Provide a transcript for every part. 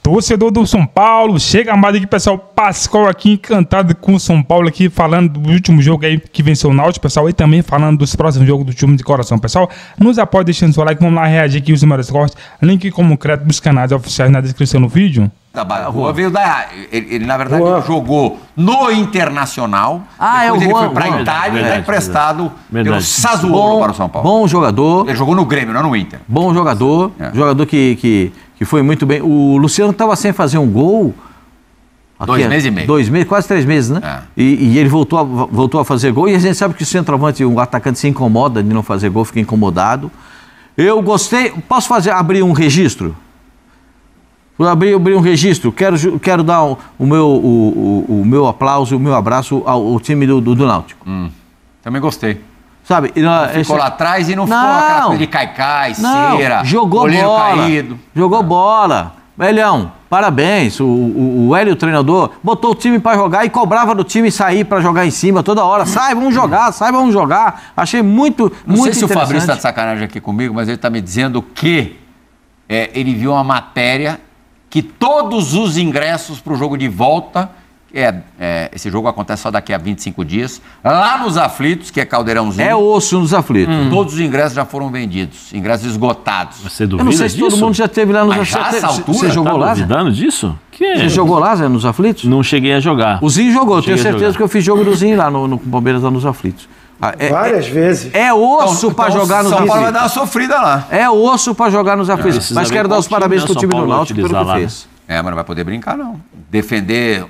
Torcedor do São Paulo, chega mais aqui, pessoal. Pascoal aqui, encantado com o São Paulo aqui, falando do último jogo aí que venceu o Náutico, pessoal, e também falando dos próximos jogos do time de coração, pessoal. Nos apoia deixando seu like, vamos lá reagir aqui os melhores cortes. Link como crédito dos canais oficiais na descrição do vídeo. Rua veio da... Ele na verdade, ele jogou no Internacional. Depois ele foi pra Juan. Itália e emprestado pelo Sassuolo para o São Paulo. Bom jogador. Ele jogou no Grêmio, não no Inter. Bom jogador. Jogador que foi muito bem. O Luciano estava sem fazer um gol. 2 meses e meio. 2 meses, quase 3 meses, né? E ele voltou a fazer gol. E a gente sabe que o centroavante, o atacante se incomoda de não fazer gol, fica incomodado. Eu gostei. Posso abrir um registro? Vou abrir um registro. Quero dar o meu aplauso, o meu abraço ao time do Náutico. Também gostei. Sabe? Ficou lá atrás e não ficou aquela coisa de caicai, cera, jogou bola. caído. Jogou bola. Melhão, parabéns. O Hélio, o treinador, botou o time pra jogar e cobrava do time sair pra jogar em cima toda hora. Sai, vamos jogar. Achei muito interessante. Não sei se o Fabrício tá de sacanagem aqui comigo, mas ele tá me dizendo que ele viu uma matéria que todos os ingressos pro jogo de volta, esse jogo acontece só daqui a 25 dias, lá nos Aflitos, que é Caldeirãozinho. É osso nos Aflitos. Todos os ingressos já foram vendidos, ingressos esgotados. Você duvida Eu não sei se disso? todo mundo já teve lá nos Mas já Aflitos. essa altura? Você jogou lá? Duvidando disso? Você jogou lá, Zé, nos Aflitos? Não cheguei a jogar. O Zinho jogou, eu tenho certeza que eu fiz jogo do Zinho lá no Palmeiras, lá nos Aflitos. Várias vezes. É osso pra jogar nos São Paulo vai Aflitos. dar uma sofrida lá. É osso pra jogar nos Aflitos. Mas quero dar os parabéns pro time do Náutico pelo que fez. Mas não vai poder brincar, não. Defender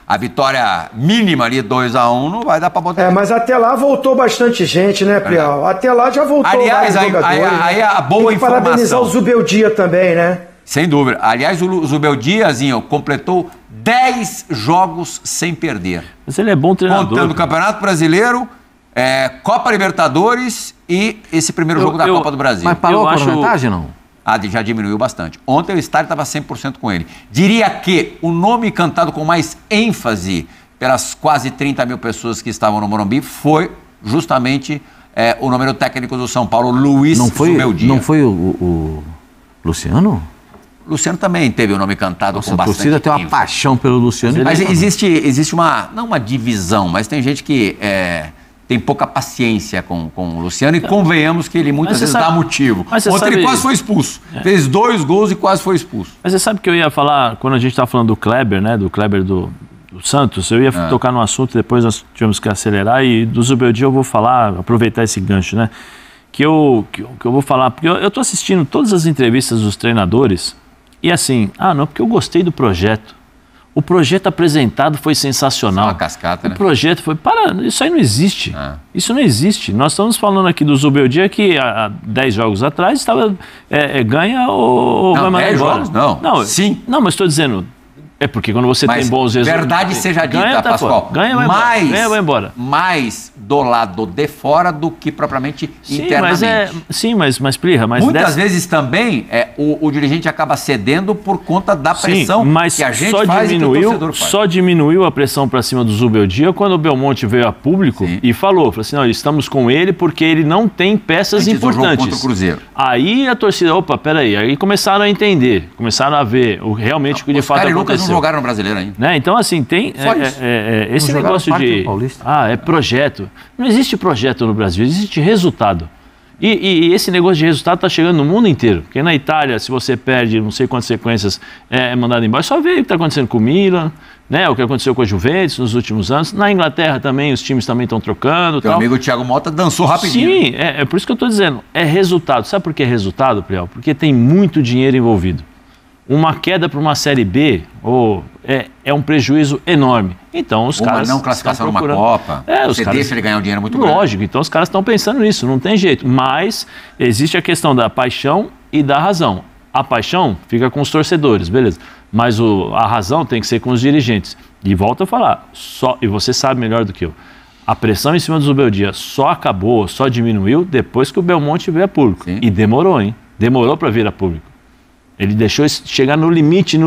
a vitória mínima ali, 2-1, não vai dar pra botar. Mas até lá voltou bastante gente, né, Prial? Até lá já voltou. Aliás, vários jogadores, aí a boa tem que parabenizar o Zubeldia também, né? Sem dúvida. Aliás, o Zubeldiazinho completou 10 jogos sem perder. Mas ele é bom treinador. Contando o Campeonato Brasileiro, Copa Libertadores e esse primeiro jogo da Copa do Brasil. Mas parou a cornetagem, não? Já diminuiu bastante. Ontem o estádio estava 100% com ele. Diria que o nome cantado com mais ênfase pelas quase 30 mil pessoas que estavam no Morumbi foi justamente o número técnico do São Paulo, Luiz Zubeldia. Não foi o Luciano? Luciano também teve o nome cantado com bastante ênfase. A torcida tem uma paixão pelo Luciano. Mas existe não uma divisão, mas tem gente que tem pouca paciência com o Luciano e convenhamos que ele muitas vezes dá motivo. Ontem ele quase foi expulso. Fez 2 gols e quase foi expulso. Mas você sabe que eu ia falar, quando a gente estava falando do Kleber, né? Do Kleber do Santos, eu ia tocar no assunto, depois nós tivemos que acelerar, e do Zubeldia eu vou falar, aproveitar esse gancho, né? Que eu vou falar, porque eu estou assistindo todas as entrevistas dos treinadores, e assim, porque eu gostei do projeto. O projeto apresentado foi sensacional. Uma cascata, né? O projeto foi... Isso aí não existe. Isso não existe. Nós estamos falando aqui do Zubeldia que há 10 jogos atrás estava ganha ou vai mandar embora. Não, sim. Não, mas estou dizendo... É porque quando você tem bons resultados... Verdade seja dita, Pascoal. Ganha, vai embora. Mais do lado de fora do que propriamente internamente. Mas Plirra... Muitas vezes também o dirigente acaba cedendo por conta da pressão que a gente faz e que o torcedor faz. Só diminuiu a pressão para cima do Zubeldia quando o Belmonte veio a público e falou assim, não, estamos com ele porque ele não tem peças importantes. Contra o Cruzeiro. Aí a torcida, peraí, aí começaram a entender, começaram a ver realmente o que de fato aconteceu. Não jogaram no Brasileiro ainda. Né? Então, assim, tem esse negócio de... projeto. Não existe projeto no Brasil, existe resultado. E esse negócio de resultado está chegando no mundo inteiro. Porque na Itália, se você perde não sei quantas sequências, é mandado embora. Só vê o que está acontecendo com o Milan, né? O que aconteceu com a Juventus nos últimos anos. Na Inglaterra também, os times também estão trocando. Teu amigo Thiago Mota dançou rapidinho. Sim, é por isso que eu estou dizendo. É resultado. Sabe por que é resultado, Priel? Porque tem muito dinheiro envolvido. Uma queda para uma Série B é um prejuízo enorme. Então os caras... Uma não classificação numa Copa, você deixa ele ganhar um dinheiro muito grande. Lógico, então os caras estão pensando nisso, não tem jeito. Mas existe a questão da paixão e da razão. A paixão fica com os torcedores, beleza. Mas a razão tem que ser com os dirigentes. E volto a falar, e você sabe melhor do que eu, a pressão em cima do Zubeldia só acabou, só diminuiu depois que o Belmonte veio a público. Sim. E demorou, hein? Demorou para vir a público. Ele deixou chegar no limite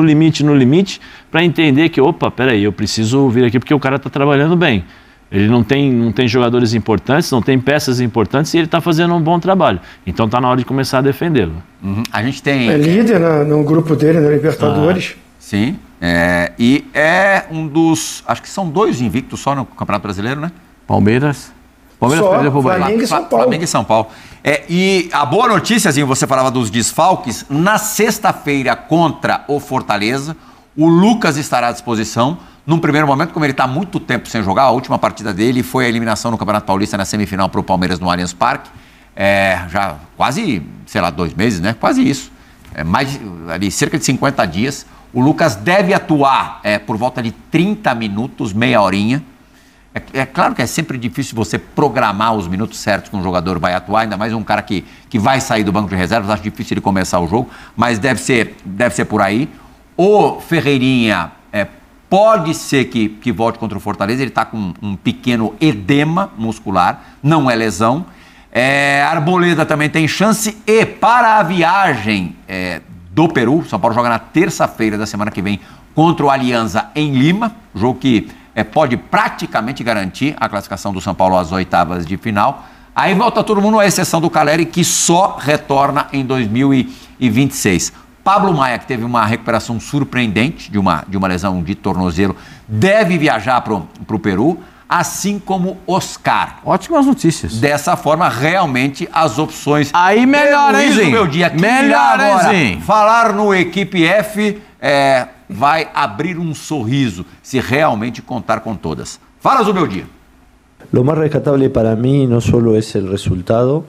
para entender que, peraí, eu preciso vir aqui porque o cara está trabalhando bem. Ele não tem jogadores importantes, não tem peças importantes e ele está fazendo um bom trabalho. Então está na hora de começar a defendê-lo. A gente tem... É líder no grupo dele, na Libertadores. Sim, e é um dos... Acho que são 2 invictos só no Campeonato Brasileiro, né? Palmeiras Só, perdeu pro Bahia. Flamengo e São Paulo. Flamengo e São Paulo. E a boa notícia, assim, você falava dos desfalques, na sexta-feira contra o Fortaleza, o Lucas estará à disposição. Num primeiro momento, como ele está há muito tempo sem jogar, a última partida dele foi a eliminação no Campeonato Paulista na semifinal para o Palmeiras no Allianz Parque. Já quase, 2 meses, né? Quase isso. Ali, cerca de 50 dias. O Lucas deve atuar por volta de 30 minutos, meia horinha. É claro que é sempre difícil você programar os minutos certos que um jogador vai atuar, ainda mais um cara que vai sair do banco de reservas, acho difícil ele começar o jogo, mas deve ser por aí. O Ferreirinha pode ser que volte contra o Fortaleza, ele está com um pequeno edema muscular, não é lesão. Arboleda também tem chance, e para a viagem do Peru, São Paulo joga na terça-feira da semana que vem contra o Alianza em Lima, jogo que pode praticamente garantir a classificação do São Paulo às oitavas de final. Aí volta todo mundo, à exceção do Caleri, que só retorna em 2026. Pablo Maia, que teve uma recuperação surpreendente de uma lesão de tornozelo, deve viajar para o Peru, assim como Oscar. Ótimas notícias. Dessa forma, realmente, as opções... Aí melhora, hein, Zinho? Meu dia, melhora, hein, Zinho? Falar no Equipe F vai abrir um sorriso, se realmente contar com todas. Fala, do meu dia. Lo más rescatable para mí no solo es el resultado,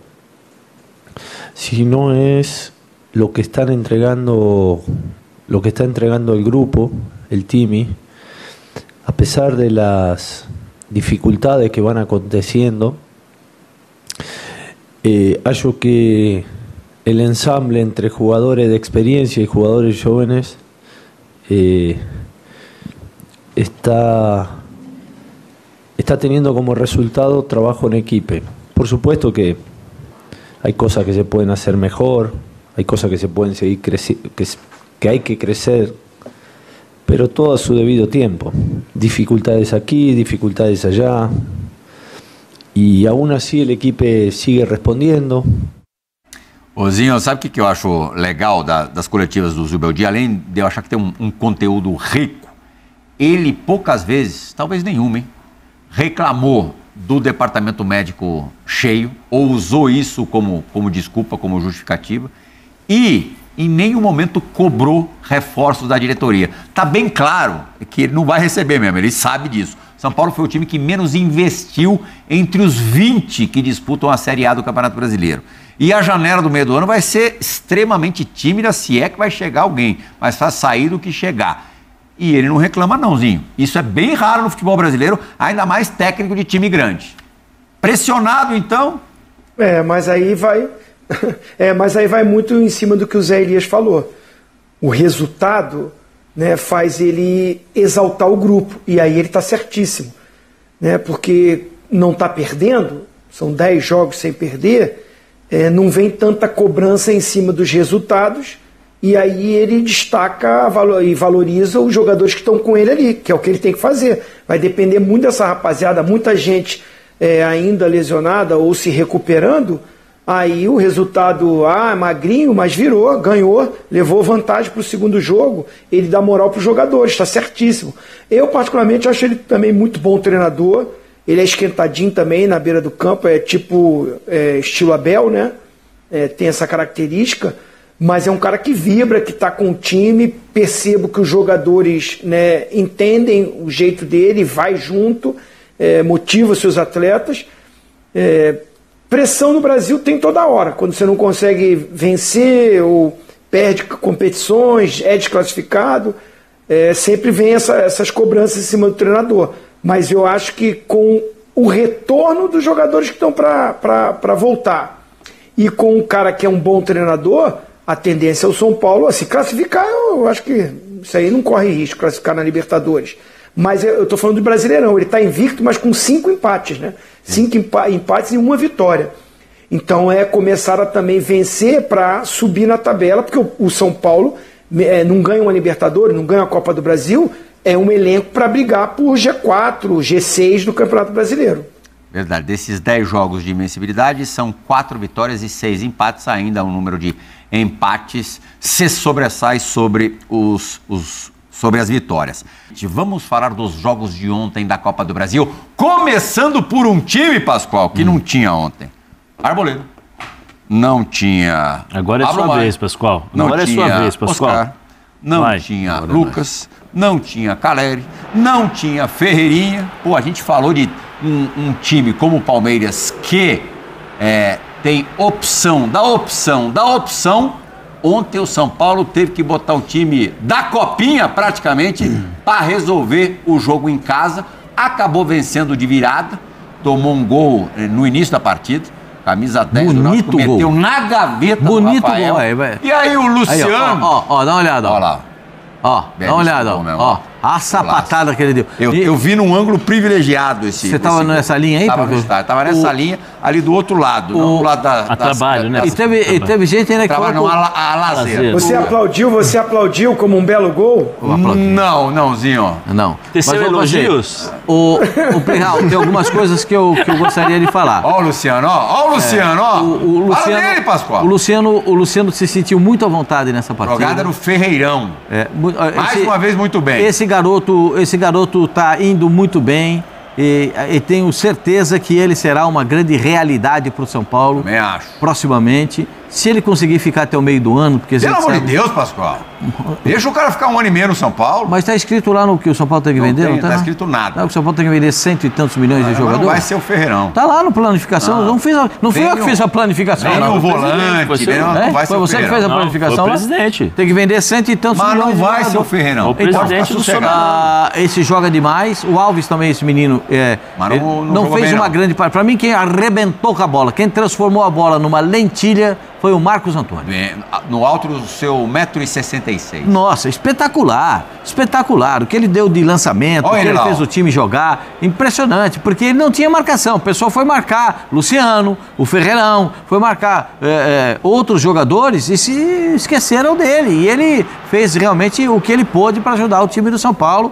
sino es lo que está entregando el grupo, el Timi, a pesar de las dificultades que van aconteciendo. Hallo que el ensamble entre jugadores de experiencia y jugadores jóvenes está teniendo como resultado trabajo en equipo. Por supuesto que hay cosas que se pueden hacer mejor, hay cosas que se pueden seguir que hay que crecer, pero todo a su debido tiempo. Dificultades aquí, dificultades allá, y aún así el equipo sigue respondiendo. Ozinho, sabe o que eu acho legal das coletivas do Zubeldia? Além de eu achar que tem um conteúdo rico, ele poucas vezes, talvez nenhuma, reclamou do departamento médico cheio, ou usou isso como desculpa, como justificativa, e em nenhum momento cobrou reforços da diretoria. Está bem claro que ele não vai receber mesmo, ele sabe disso. São Paulo foi o time que menos investiu entre os 20 que disputam a Série A do Campeonato Brasileiro. E a janela do meio do ano vai ser extremamente tímida, se é que vai chegar alguém, mas faz sair do que chegar. E ele não reclama nãozinho. Isso é bem raro no futebol brasileiro, ainda mais técnico de time grande. Pressionado, então? Mas aí vai muito em cima do que o Zé Elias falou. O resultado, né, faz ele exaltar o grupo, e aí ele está certíssimo, né, porque não está perdendo, são 10 jogos sem perder, não vem tanta cobrança em cima dos resultados, e aí ele destaca e valoriza os jogadores que estão com ele ali, que é o que ele tem que fazer. Vai depender muito dessa rapaziada, muita gente ainda lesionada ou se recuperando. Aí o resultado, magrinho, mas virou, ganhou, levou vantagem para o segundo jogo, ele dá moral para os jogadores, está certíssimo. Eu particularmente acho ele também muito bom treinador, ele é esquentadinho também na beira do campo, estilo Abel, né? Tem essa característica, mas é um cara que vibra, que está com o time, percebo que os jogadores, né, entendem o jeito dele, vai junto, motiva seus atletas. Pressão no Brasil tem toda hora, quando você não consegue vencer ou perde competições, é desclassificado, sempre vem essas cobranças em cima do treinador. Mas eu acho que com o retorno dos jogadores que estão para voltar e com um cara que é um bom treinador, a tendência é o São Paulo a se classificar. Eu acho que isso aí não corre risco, classificar na Libertadores. Mas eu estou falando do Brasileirão, ele está invicto, mas com 5 empates, né? 5 empates e 1 vitória. Então começar a também vencer para subir na tabela, porque o São Paulo não ganha uma Libertadores, não ganha a Copa do Brasil, é um elenco para brigar por G4, G6 do Campeonato Brasileiro. Verdade, desses 10 jogos de invencibilidade, são 4 vitórias e 6 empates, ainda um número de empates se sobressai sobre sobre as vitórias. Vamos falar dos jogos de ontem da Copa do Brasil, começando por um time, Pascoal, que não tinha ontem. Arboleda. Não tinha... Agora é sua vez, Pascoal. Agora é sua vez, Pascoal. Oscar, não tinha Lucas, não tinha Caleri, não tinha Ferreirinha. Pô, a gente falou de um time como o Palmeiras que tem opção. Ontem o São Paulo teve que botar o time da Copinha, praticamente, para resolver o jogo em casa. Acabou vencendo de virada, tomou um gol no início da partida. Camisa 10 do Náutico meteu na gaveta do Rafael. E aí o Luciano... Ó, dá uma olhada. Olha lá. Ó, dá uma olhada, ó. A sapatada que ele deu. Eu vi num ângulo privilegiado esse... Você estava nessa linha aí? Tava nessa linha, ali do outro lado. Do lado a trabalho, né? E teve gente ainda que... A lazer. Você aplaudiu como um belo gol? Não, Zinho. Não. Teceu elogios? O Plihal, tem algumas coisas que eu gostaria de falar. Ó o Luciano, ó. O Luciano, fala dele, Pascoal. O Luciano se sentiu muito à vontade nessa partida. Jogada no Ferreirão. Mais uma vez, muito bem. Esse garoto tá indo muito bem e tenho certeza que ele será uma grande realidade para o São Paulo. Também acho. Proximamente. Se ele conseguir ficar até o meio do ano, porque... Pelo amor de Deus, Pascoal. Deixa o cara ficar um ano e meio no São Paulo. Mas está escrito lá no que o São Paulo tem que vender, não tá? Não está escrito nada. Não, o São Paulo tem que vender 100 e tantos milhões de jogadores. Não vai ser o Ferreirão. Tá lá no planificação. Não fui eu que fiz a planificação. Nem o volante, não vai ser o Ferreirão. Foi você que fez a planificação lá? Foi o presidente. Tem que vender 100 e tantos milhões. Mas não vai ser o Ferreirão. O presidente do São Paulo. Esse joga demais. O Alves também, esse menino, não fez uma grande parte. Para mim, quem arrebentou com a bola, quem transformou a bola numa lentilha foi o Marcos Antônio. No alto do seu 1,66 m. Nossa, espetacular. O que ele deu de lançamento, o que ele fez o time jogar, impressionante, porque ele não tinha marcação. O pessoal foi marcar Luciano, o Ferreirão, foi marcar outros jogadores e se esqueceram dele. E ele fez realmente o que ele pôde para ajudar o time do São Paulo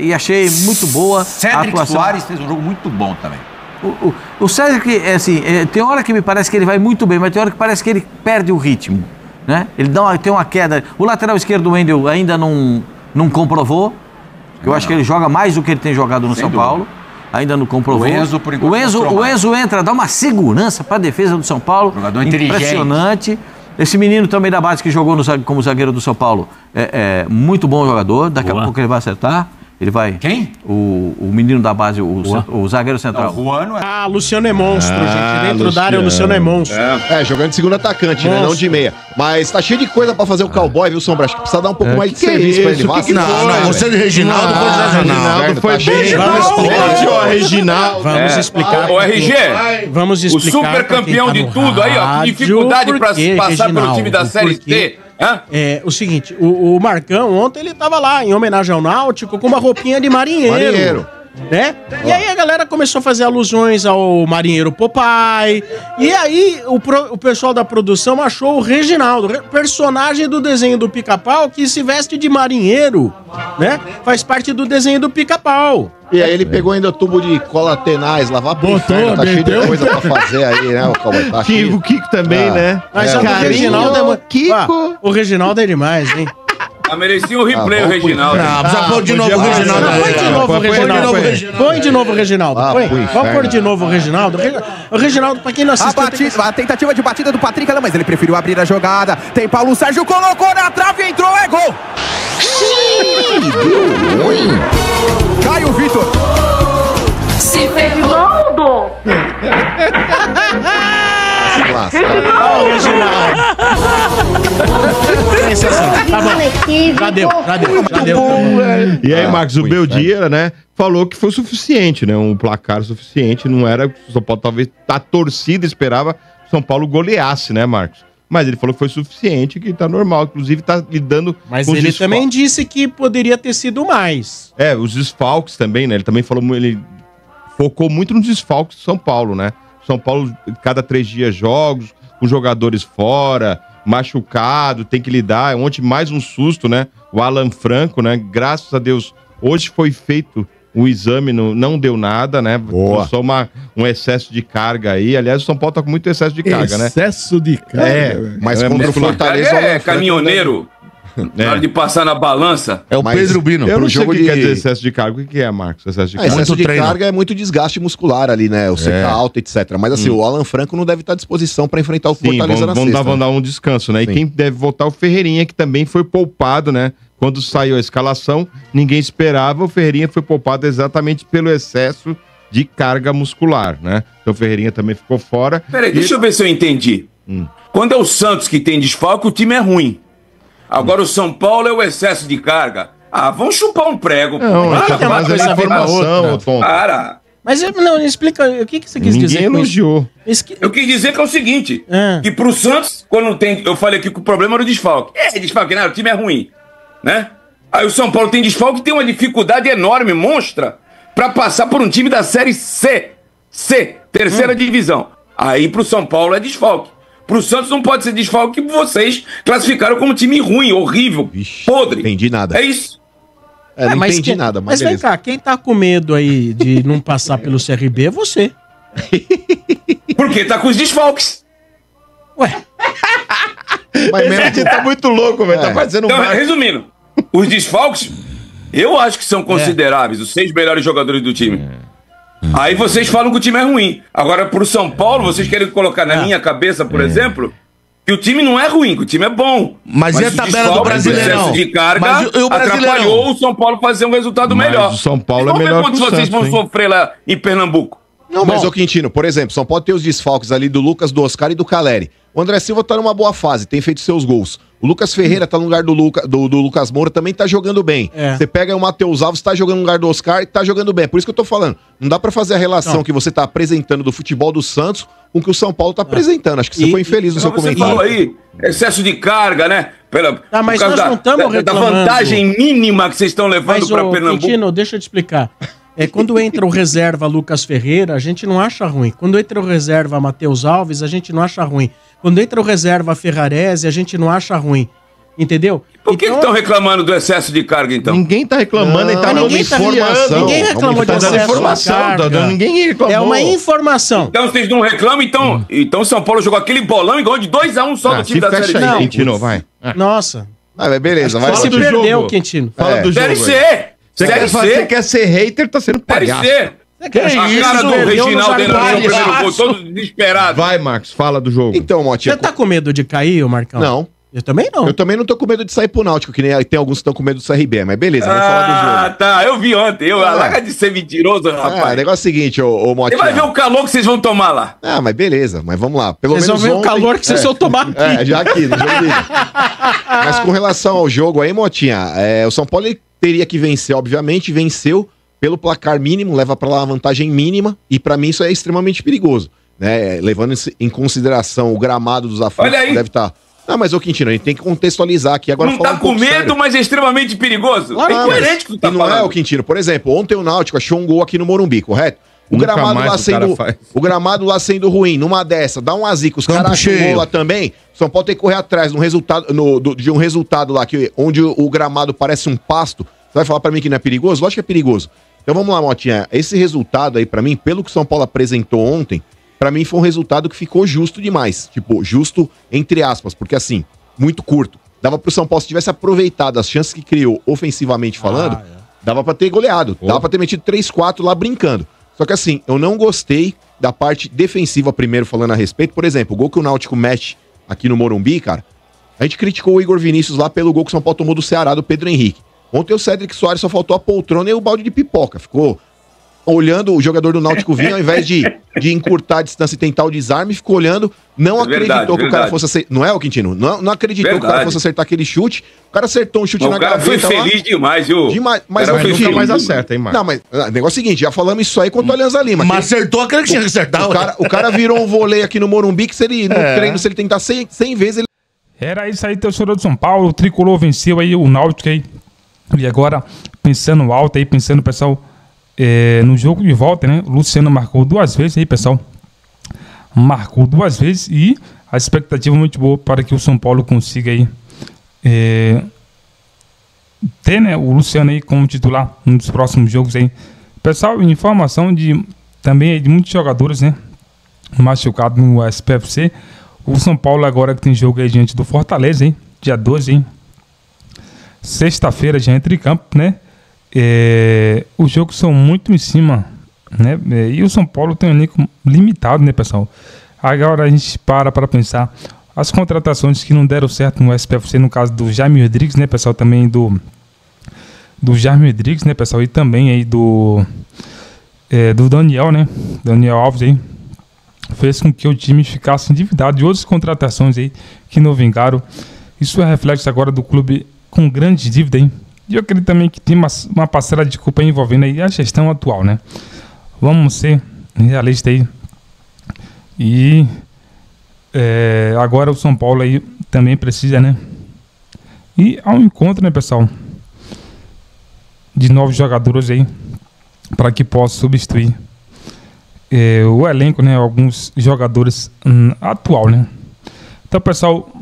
e achei muito boa a atuação. Soares fez um jogo muito bom também. O Cedric, tem hora que me parece que ele vai muito bem, mas tem hora que parece que ele perde o ritmo, né? Ele tem uma queda. O lateral esquerdo do Wendel ainda não comprovou. Eu acho que ele joga mais do que ele tem jogado no São Paulo. Ainda não comprovou. O Enzo, por enquanto, o Enzo entra, dá uma segurança para a defesa do São Paulo. Jogador inteligente. Impressionante. Esse menino também da base que jogou como zagueiro do São Paulo é muito bom jogador. Daqui a pouco ele vai acertar. Ele vai... Quem? O menino da base, o zagueiro central. Não, o Juano Luciano é monstro, gente. Dentro da área, o Luciano é monstro. Jogando de segundo atacante, né? Não de meia. Mas tá cheio de coisa pra fazer o cowboy, viu, Sombra? Acho que precisa dar um pouco mais de serviço pra ele. Você de Reginaldo, Reginaldo foi bem. Vamos explicar. Ô, RG, vamos explicar. O super campeão de tudo aí, ó. Que dificuldade pra passar pelo time da Série C. O seguinte, o Marcão ontem ele tava lá em homenagem ao Náutico com uma roupinha de marinheiro. Né? E aí a galera começou a fazer alusões ao marinheiro Popeye. E aí o pessoal da produção achou o Reginaldo, personagem do desenho do Pica-Pau, que se veste de marinheiro, né? Faz parte do desenho do Pica-Pau. E aí ele pegou ainda tubo de cola tenaz, lavar pro inferno, tá cheio de coisa pra fazer aí, né, o Cowboy? Tá o Kiko também, né? Mas o Reginaldo o Reginaldo é demais, hein? Merecia um replay o Reginaldo. Precisa pôr de novo o Reginaldo. Põe de novo o Reginaldo. Vamos pôr de novo o Reginaldo. O Reginaldo, pra quem não assistiu... A tentativa de batida do Patrick, mas ele preferiu abrir a jogada. Tem Paulo Sérgio, colocou na trave, entrou, é gol! Caio Vitor. Se Fernando! Tá bom. Já deu. E aí, Marcos, o Beldia, né, falou que foi suficiente, né? Um placar suficiente. Não era. O São Paulo, talvez, a torcida esperava que o São Paulo goleasse, né, Marcos? Mas ele falou que foi suficiente, que tá normal. Inclusive, tá lidando Mas ele também disse que poderia ter sido mais. Os desfalques também, né? Ele também falou, ele focou muito nos desfalques do São Paulo, né? São Paulo, cada 3 dias jogos, com jogadores fora, machucado, tem que lidar. Ontem mais um susto, né? O Alan Franco, né? Graças a Deus Hoje foi feito o exame, não deu nada, né? Boa. Só um excesso de carga aí. Aliás, o São Paulo tá com muito excesso de carga, né? Excesso de carga. Mas contra o Fortaleza... É caminhoneiro. Na hora de passar na balança. É o Pedro Bino. Eu não sei o que quer dizer excesso de carga. O que é, Marcos? Excesso de carga? Excesso de carga é muito desgaste muscular ali, né? O seca alta, etc. Mas assim, o Alan Franco não deve estar à disposição para enfrentar o Fortaleza na sexta. Vamos dar um descanso, né? E quem deve voltar é o Ferreirinha, que também foi poupado, né? Quando saiu a escalação, ninguém esperava. O Ferreirinha foi poupado exatamente pelo excesso de carga muscular, né? Então o Ferreirinha também ficou fora. Peraí, deixa eu ver se eu entendi. Quando é o Santos que tem desfalque, o time é ruim. Agora o São Paulo é o excesso de carga. Ah, vamos chupar um prego. Não, mas é informação, tonto. Para. Mas não, explica, o que você quis dizer? Ninguém elogiou. Eu quis dizer que é o seguinte, que pro Santos, quando tem... Eu falei aqui que o problema era o desfalque. Desfalque, né? O time é ruim, né? Aí o São Paulo tem desfalque e tem uma dificuldade enorme, monstra, pra passar por um time da Série C, terceira divisão. Aí pro São Paulo é desfalque. Pro Santos não pode ser desfalque que vocês classificaram como time ruim, horrível, podre. Entendi nada. É isso. Não entendi nada, mas vem cá, quem tá com medo aí de não passar pelo CRB é você. Porque tá com os desfalques. Ué. Mas mesmo tá muito louco, velho. Tá fazendo então, resumindo, os desfalques, eu acho que são consideráveis, os 6 melhores jogadores do time. Aí vocês falam que o time é ruim. Agora, pro São Paulo, vocês querem colocar na minha cabeça, por exemplo, que o time não é ruim, que o time é bom. Mas e a tabela do Brasileirão? O excesso de carga atrapalhou o São Paulo fazer um resultado melhor. O São Paulo é melhor que o Santos, vocês vão sofrer lá em Pernambuco. Não, mas ô Quintino, por exemplo, São Paulo tem os desfalques ali do Lucas, do Oscar e do Caleri. O André Silva tá numa boa fase, tem feito seus gols. O Lucas Ferreira tá no lugar do Lucas Moura, também tá jogando bem. Você pega o Matheus Alves, tá jogando no lugar do Oscar e tá jogando bem. Por isso que eu tô falando, não dá pra fazer a relação que você tá apresentando do futebol do Santos com o que o São Paulo tá apresentando. Acho que você foi infeliz no seu comentário. Você falou aí, excesso de carga, né? Mas nós não estamos reclamando. Da vantagem mínima que vocês estão levando pra Pernambuco. Quintino, deixa eu te explicar. Quando entra o reserva Lucas Ferreira, a gente não acha ruim. Quando entra o reserva Matheus Alves, a gente não acha ruim. Quando entra o reserva Ferrarese, a gente não acha ruim. Entendeu? Por que estão reclamando do excesso de carga, então? Ninguém tá reclamando, ele tá dando informação. Ninguém reclamou de excesso de carga. Ninguém reclamou. É uma informação. Então vocês não reclamam, então o São Paulo jogou aquele bolão e ganhou de 2-1 só do time da Série B. Quintino, vai. Nossa. Beleza, vai. Você perdeu, Quintino. Fala do jogo. Série C. Você quer ser hater, tá sendo palhaço. Série C. A cara do Reginaldo no primeiro gol, todo desesperado. Vai, Marcos, fala do jogo. Então, Motinha... Você tá com medo de cair, ô Marcão? Não. Eu também não. Eu também não tô com medo de sair pro Náutico, que nem tem alguns que estão com medo do CRB, mas beleza, vamos falar do jogo. Tá, eu vi ontem. Larga de ser mentiroso, rapaz. O negócio é o seguinte, ô Motinha. Você vai ver o calor que vocês vão tomar lá. Mas beleza, mas vamos lá. Vocês vão ver o calor que vocês vão tomar aqui. Já aqui, no jogo dele. Mas com relação ao jogo aí, Motinha, o São Paulo teria que vencer, obviamente, venceu pelo placar mínimo, leva pra lá a vantagem mínima, e pra mim isso é extremamente perigoso, né? Levando em consideração o gramado dos aflitos, que deve estar... Não, mas ô Quintino, a gente tem que contextualizar aqui. Agora, não tá com medo, mas é extremamente perigoso. É incoerente que tu tá falando. Não é, ô Quintino. Por exemplo, ontem o Náutico achou um gol aqui no Morumbi, correto? O gramado lá sendo ruim, numa dessa, dá um azico, os caras acham um gol lá também. O São Paulo tem que correr atrás de um resultado lá, onde o gramado parece um pasto. Você vai falar pra mim que não é perigoso? Lógico que é perigoso. Então vamos lá, Motinha. Esse resultado aí, pra mim, pelo que o São Paulo apresentou ontem, pra mim foi um resultado que ficou justo demais. Tipo, justo entre aspas, porque assim, muito curto. Dava pro São Paulo, se tivesse aproveitado as chances que criou ofensivamente falando, dava pra ter goleado. Dava pra ter metido 3-4 lá brincando. Só que assim, eu não gostei da parte defensiva primeiro falando a respeito. Por exemplo, o gol que o Náutico mete aqui no Morumbi, cara, a gente criticou o Igor Vinícius lá pelo gol que o São Paulo tomou do Ceará, do Pedro Henrique. Ontem o Cédric Soares só faltou a poltrona e o balde de pipoca. Ficou olhando o jogador do Náutico vir, ao invés de encurtar a distância e tentar o desarme, ficou olhando, não acreditou que o cara fosse acertar. Não é, o Quintino? Não acreditou que o cara fosse acertar aquele chute. O cara acertou um chute na gaveta. O cara foi feliz demais, viu? Mas nunca mais acerta, hein, Marcos? Não, mas o negócio é o seguinte, já falamos isso aí contra o Alianza Lima. Mas acertou aquele que tinha que acertar. O cara virou um vôlei aqui no Morumbi que se ele, no treino, se ele tentar 100 vezes, ele... Era isso aí, torcedor do São Paulo. O Tricolor venceu aí o Náutico aí. E agora, pensando alto aí, pensando, pessoal... no jogo de volta, né? O Luciano marcou 2 vezes aí, pessoal. Marcou 2 vezes e a expectativa é muito boa para que o São Paulo consiga aí ter, né, o Luciano aí como titular nos próximos jogos aí. Pessoal, informação também de muitos jogadores, né, machucados no SPFC. O São Paulo agora que tem jogo aí diante do Fortaleza, hein, dia 12, hein. Sexta-feira já entra em campo, né. Os jogos são muito em cima, né, e o São Paulo tem um elenco limitado, né, pessoal. Agora a gente para pensar as contratações que não deram certo no SPFC, no caso do Jaime Rodrigues, né, pessoal, também do Jaime Rodrigues, né, pessoal, e também aí do Daniel, né, Daniel Alves aí, fez com que o time ficasse endividado de outras contratações aí que não vingaram. Isso é reflexo agora do clube com grande dívida, hein. E eu acredito também que tem uma parcela de culpa envolvendo aí a gestão atual, né. Vamos ser realistas aí. E agora o São Paulo aí também precisa, né, ir ao encontro, né, pessoal, de novos jogadores aí para que possa substituir o elenco, né, alguns jogadores atual, né. Então, pessoal,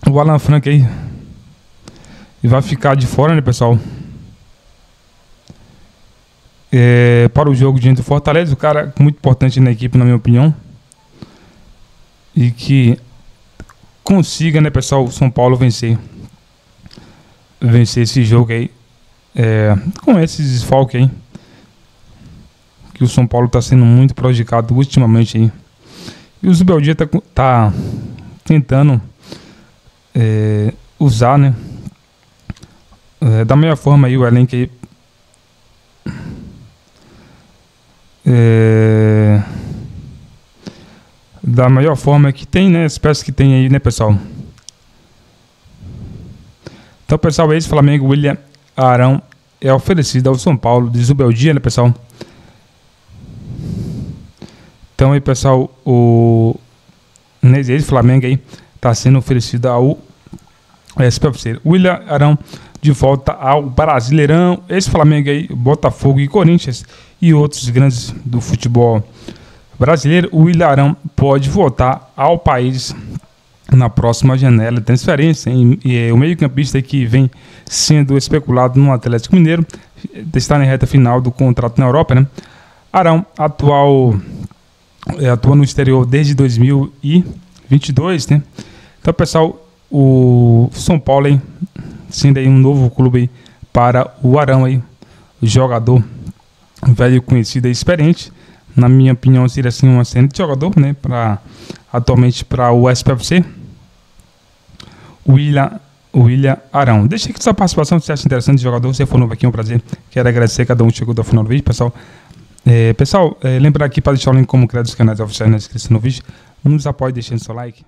o Alan Franco aí vai ficar de fora, né, pessoal, para o jogo diante do Fortaleza. O cara muito importante na equipe, na minha opinião, e que consiga, né, pessoal, o São Paulo vencer esse jogo aí, com esses desfalques aí, que o São Paulo está sendo muito prejudicado ultimamente aí. E o Zubeldia tá tentando usar, né, da melhor forma aí o elenco aí, da melhor forma que tem, né, as peças que tem aí, né, pessoal. Então, pessoal, esse Flamengo William Arão é oferecido ao São Paulo de Zubeldia, né, pessoal. Então aí, pessoal, esse Flamengo aí tá sendo oferecido ao SPFC. William Arão de volta ao Brasileirão. Esse Flamengo aí, Botafogo e Corinthians e outros grandes do futebol brasileiro. O William Arão pode voltar ao país na próxima janela de transferência. E o meio-campista que vem sendo especulado no Atlético Mineiro está na reta final do contrato na Europa, né? Arão atua no exterior desde 2022, né? Então, pessoal, o São Paulo aí, sendo aí um novo clube aí para o Arão aí, jogador velho, conhecido e experiente. Na minha opinião, seria assim um excelente jogador, né, atualmente para o SPFC. William Arão. Deixa aqui sua participação, se você acha interessante esse jogador. Se for novo aqui, é um prazer. Quero agradecer a cada um que chegou até o final do vídeo, pessoal. Lembrar aqui para deixar o link como crédito dos canais oficiais na descrição do vídeo. Nos apoie deixando seu like.